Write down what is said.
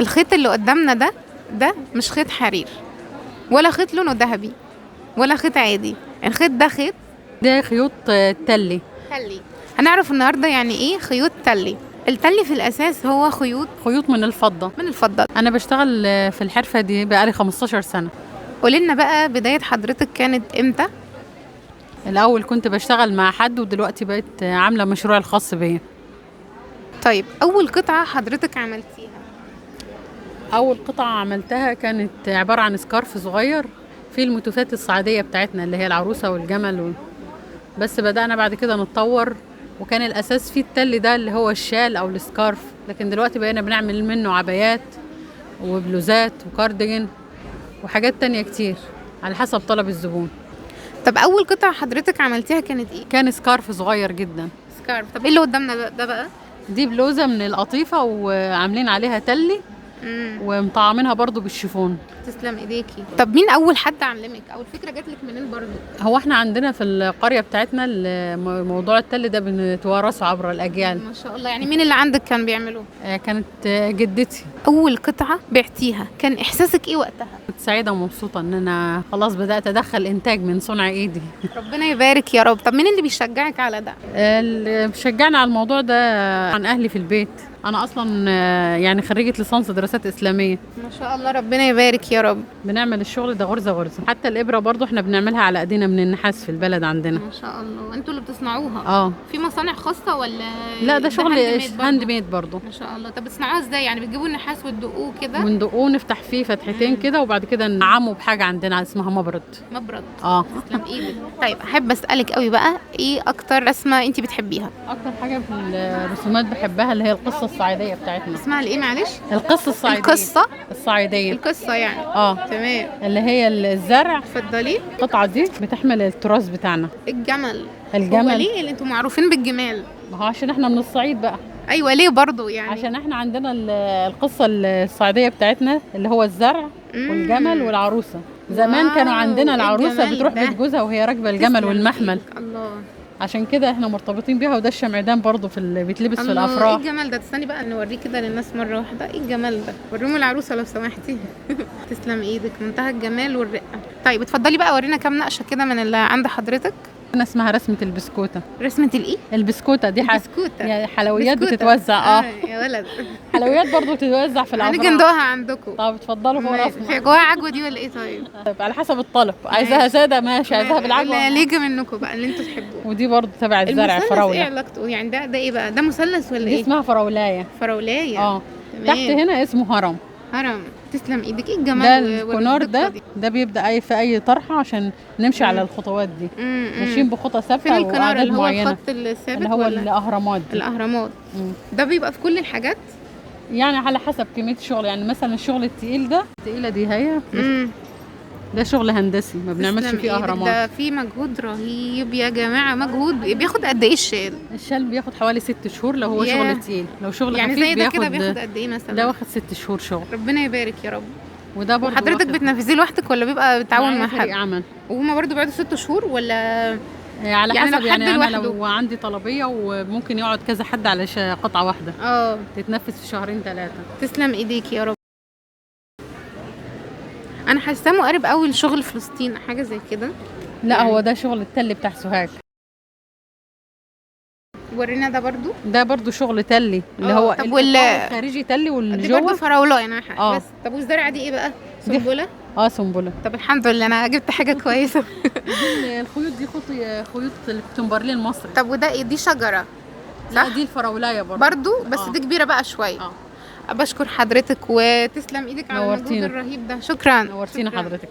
الخيط اللي قدامنا ده مش خيط حرير، ولا خيط لونه ذهبي، ولا خيط عادي. الخيط ده خيط ده خيوط تلي. تلي. هنعرف النهارده يعني ايه خيوط تلي. التلي في الاساس هو خيوط من الفضة. من الفضة. انا بشتغل في الحرفة دي بقالي 15 سنة. قولي لنا بقى بداية حضرتك كانت امتى؟ الاول كنت بشتغل مع حد، ودلوقتي بقيت عاملة مشروع الخاص بيا. طيب اول قطعة حضرتك عملتيها؟ اول قطعة عملتها كانت عبارة عن سكارف صغير في الموتيفات الصعيدية بتاعتنا اللي هي العروسة والجمل بس بدأنا بعد كده نتطور، وكان الاساس فيه التل ده اللي هو الشال او السكارف، لكن دلوقتي بقينا بنعمل منه عبايات وبلوزات وكارديجن وحاجات تانية كتير على حسب طلب الزبون. طب اول قطعة حضرتك عملتيها كانت ايه؟ كان سكارف صغير جدا. سكارف. طب ايه اللي قدامنا ده بقى؟ دي بلوزة من القطيفة وعاملين عليها تلي ومطعمينها برضو بالشيفون. تسلم ايديكي. طب مين اول حد علمك او الفكره جات لك منين برضو؟ هو احنا عندنا في القرية بتاعتنا موضوع التل ده بنتوارثه عبر الاجيال. ما شاء الله. يعني مين اللي عندك كان بيعملوه؟ كانت جدتي. اول قطعه بعتيها كان احساسك ايه وقتها؟ كنت سعيدة ومبسوطة ان انا خلاص بدأت ادخل انتاج من صنع ايدي. ربنا يبارك يا رب. طب مين اللي بيشجعك على ده؟ اللي بيشجعني على الموضوع ده عن اهلي في البيت. انا اصلا يعني خريجة ليسانس دراسات اسلامية. ما شاء الله ربنا يبارك يا رب. بنعمل الشغل ده غرزة، حتى الابرة برضو احنا بنعملها على ايدينا من النحاس في البلد عندنا. ما شاء الله. انتوا اللي بتصنعوها؟ في مصانع خاصة ولا؟ لا ده شغل هاند ميد برضو. ما شاء الله. طب بتصنعوها ازاي؟ يعني بتجيبوا النحاس وتدقوه كده؟ وندقوه نفتح فيه فتحتين كده، وبعد كده نعمه بحاجة عندنا اسمها مبرد. تسلم ايدك. طيب احب اسالك قوي بقى، ايه اكتر رسمة انت بتحبيها؟ اكتر حاجة في الرسومات بحبها اللي هي القصة الصعيدية بتاعتنا. اسمها ايه معلش؟ القصة الصعيدية. القصة يعني. تمام. اللي هي الزرع. اتفضلي. القطعة دي بتحمل التراث بتاعنا. الجمل. الجمل. هو ليه اللي انتوا معروفين بالجمال؟ ما هو عشان احنا من الصعيد بقى. ايوه ليه برضو يعني؟ عشان احنا عندنا القصة الصعيدية بتاعتنا اللي هو الزرع والجمل والعروسة. زمان كانوا عندنا العروسة بتروح بيت جوزها وهي راكبة الجمل والمحمل. الله. عشان كده احنا مرتبطين بيها. وده الشمعدان برضو في اللي بيتلبس في الافراح. ايه الجمال ده؟ تستني بقى نوريه كده للناس مره واحده. ايه الجمال ده؟ وريهم العروسه لو سمحتي. تسلم ايدك، منتهى الجمال والرقه. طيب اتفضلي بقى ورينا كام نقشه كده من اللي عند حضرتك. انا اسمها رسمة البسكوتة. رسمة الايه؟ البسكوتة دي يعني حلويات بتتوزع. يا ولد. حلويات برضو بتتوزع في الافراح. هنيجي ندوقها عندكم. طب اتفضلوا فوق راسنا. في جواها عجوه دي ولا ايه؟ طيب على حسب الطلب، عايزاها ساده ماشي، عايزاها بالعجوه اللي يجي منكم بقى اللي انتوا تحبوه. ودي برضو تبع الزرع فراوله. ايه علاقته يعني؟ ده ايه بقى؟ ده مثلث ولا ايه؟ دي اسمها فراولايه. فراولايه. تحت هنا اسمه هرم. هرم. تسلم ايدك. ايه الجمال ده الكونار ده بيبدا في اي طرحه عشان نمشي على الخطوات دي. ماشيين بخطى ثابته وأعداد معينه. الخط الثابت اللي هو الاهرامات دي. الاهرامات. ده بيبقى في كل الحاجات يعني على حسب كميه الشغل. يعني مثلا الشغل التقيل التقيله دي هي ده شغل هندسي ما بنعملش فيه اهرامات. ده فيه مجهود رهيب يا جماعه. مجهود بياخد قد ايه الشال بياخد حوالي 6 شهور لو هو شغل تقيل. لو شغل يعني خفيف زي ده كده بياخد قد ايه مثلا؟ ده واخد 6 شهور شغل. ربنا يبارك يا رب. وده برضه حضرتك بتنفذيه لوحدك ولا بيبقى بتعاون مع حد؟ عمل. وهما برضه بيقعدوا 6 شهور ولا؟ على يعني حسب. يعني انا لو عندي طلبيه وممكن يقعد كذا حد على قطعه واحده. تتنفذ في 2-3 شهور. تسلم ايديك يا رب. انا حاساه مقارب قوي لشغل فلسطين، حاجه زي كده. لا يعني هو ده شغل التل بتاع سوهاج. ورينا ده برضو. ده برضو شغل تلي اللي هو طب الخارجي تلي والجوه دي برضو فراوله يعني بس. طب والزرعه دي ايه بقى؟ سنبله. سنبله. طب الحمد لله انا جبت حاجه كويسه. الخيوط دي خيوط الكتمبرلي المصري. طب وده ايه؟ دي شجره صح؟ دي الفراولايه برضو بس دي كبيره بقى شويه. بشكر حضرتك وتسلم ايدك على المجهود الرهيب ده. شكرا. نورتينا حضرتك.